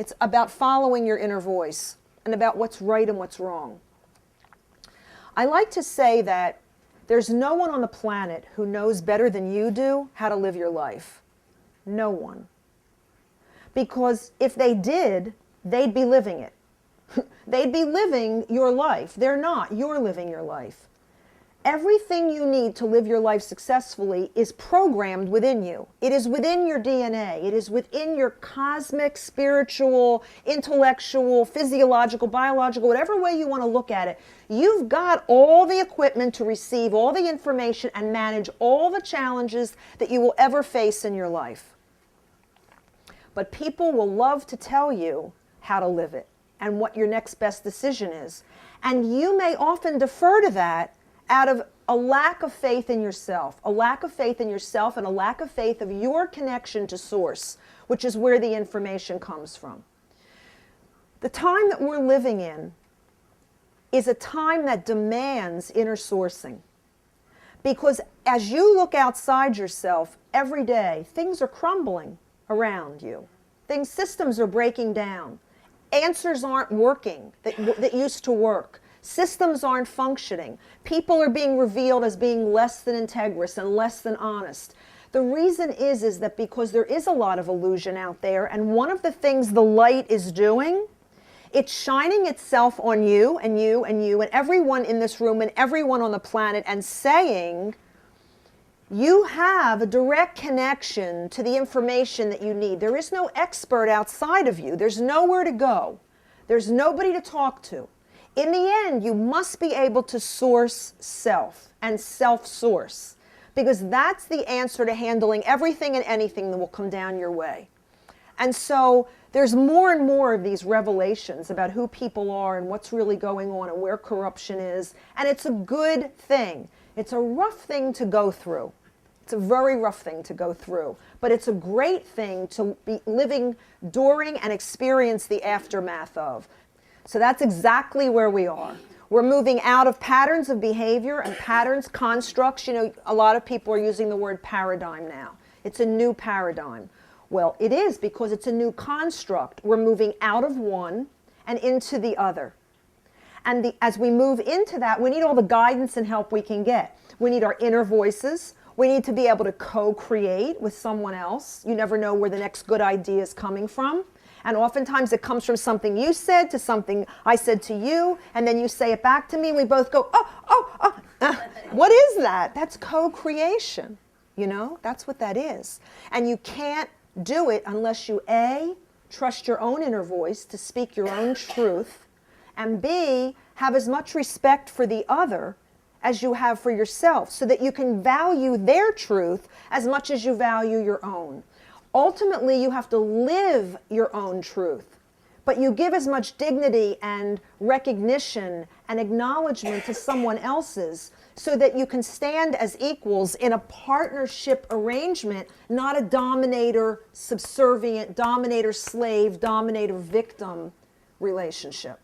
It's about following your inner voice and about what's right and what's wrong. I like to say that there's no one on the planet who knows better than you do how to live your life. No one. Because if they did, they'd be living it. They'd be living your life. They're not. You're living your life. Everything you need to live your life successfully is programmed within you. It is within your DNA. It is within your cosmic, spiritual, intellectual, physiological, biological, whatever way you want to look at it. You've got all the equipment to receive all the information and manage all the challenges that you will ever face in your life. But people will love to tell you how to live it and what your next best decision is. And you may often defer to that out of a lack of faith in yourself, a lack of faith in yourself and a lack of faith of your connection to source, which is where the information comes from. The time that we're living in is a time that demands inner sourcing. Because as you look outside yourself every day, things are crumbling around you. Systems are breaking down. Answers aren't working that used to work. Systems aren't functioning. People are being revealed as being less than integrous and less than honest. The reason is that because there is a lot of illusion out there, and one of the things the light is doing, it's shining itself on you and you and you and everyone in this room and everyone on the planet and saying, you have a direct connection to the information that you need. There is no expert outside of you. There's nowhere to go. There's nobody to talk to. In the end, you must be able to source self and self-source, because that's the answer to handling everything and anything that will come down your way. And so there's more and more of these revelations about who people are and what's really going on and where corruption is. And it's a good thing. It's a rough thing to go through. It's a very rough thing to go through. But it's a great thing to be living during and experience the aftermath of. So that's exactly where we are. We're moving out of patterns of behavior and patterns, constructs. You know, a lot of people are using the word paradigm now. It's a new paradigm. Well, it is, because it's a new construct. We're moving out of one and into the other. And as we move into that, we need all the guidance and help we can get. We need our inner voices. We need to be able to co-create with someone else. You never know where the next good idea is coming from. And oftentimes it comes from something you said to something I said to you, and then you say it back to me, and we both go, what is that? That's co-creation, you know? That's what that is. And you can't do it unless you, A, trust your own inner voice to speak your own truth, and B, have as much respect for the other as you have for yourself, so that you can value their truth as much as you value your own. Ultimately, you have to live your own truth, but you give as much dignity and recognition and acknowledgement to someone else's so that you can stand as equals in a partnership arrangement, not a dominator, subservient, dominator, slave, dominator, victim relationship.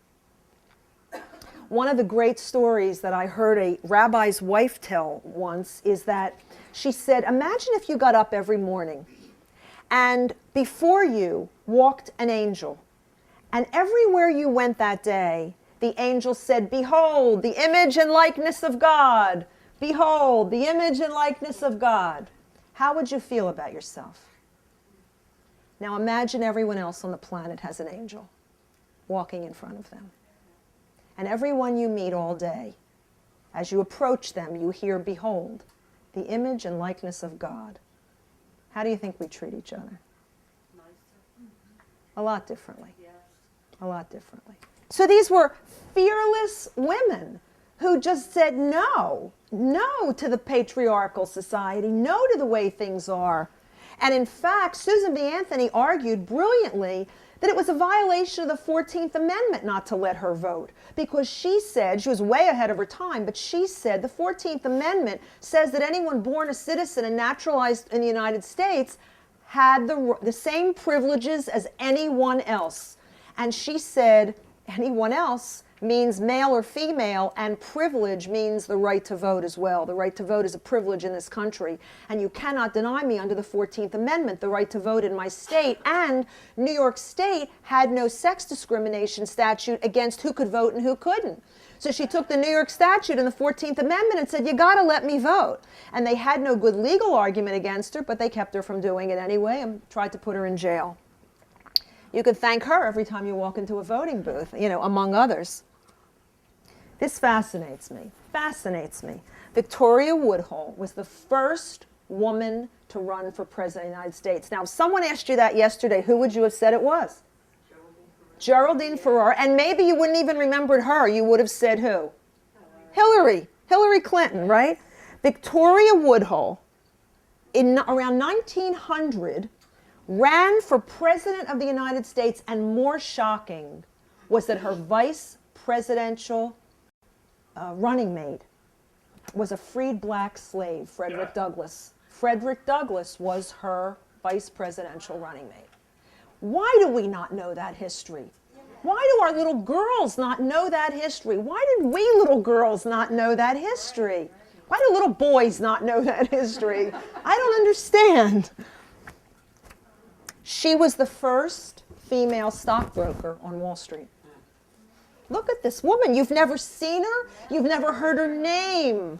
One of the great stories that I heard a rabbi's wife tell once is that she said, imagine if you got up every morning and before you walked an angel. And everywhere you went that day, the angel said, behold, the image and likeness of God. Behold, the image and likeness of God. How would you feel about yourself? Now imagine everyone else on the planet has an angel walking in front of them. And everyone you meet all day, as you approach them, you hear, behold, the image and likeness of God. How do you think we treat each other? A lot differently. A lot differently. So these were fearless women who just said no to the patriarchal society, no to the way things are. And in fact, Susan B. Anthony argued brilliantly that it was a violation of the 14th Amendment not to let her vote, because she said, she was way ahead of her time, but she said the 14th Amendment says that anyone born a citizen and naturalized in the United States had the same privileges as anyone else. And she said anyone else means male or female, and privilege means the right to vote as well. The right to vote is a privilege in this country, and you cannot deny me under the 14th Amendment the right to vote in my state. And New York State had no sex discrimination statute against who could vote and who couldn't. So she took the New York statute and the 14th Amendment and said, you got to let me vote. And they had no good legal argument against her, but they kept her from doing it anyway and tried to put her in jail. You can thank her every time you walk into a voting booth, you know, among others. This fascinates me, fascinates me. Victoria Woodhull was the first woman to run for president of the United States. Now, if someone asked you that yesterday, who would you have said it was? Geraldine Ferraro. And maybe you wouldn't even remembered her. You would have said who? Hillary Clinton, right? Victoria Woodhull, in around 1900, ran for president of the United States, and more shocking was that her vice presidential running mate was a freed black slave, Frederick Douglass. Frederick Douglass was her vice presidential running mate. Why do we not know that history? Why do our little girls not know that history? Why did we little girls not know that history? Why do little boys not know that history? I don't understand. She was the first female stockbroker on Wall Street. Look at this woman. You've never seen her. You've never heard her name.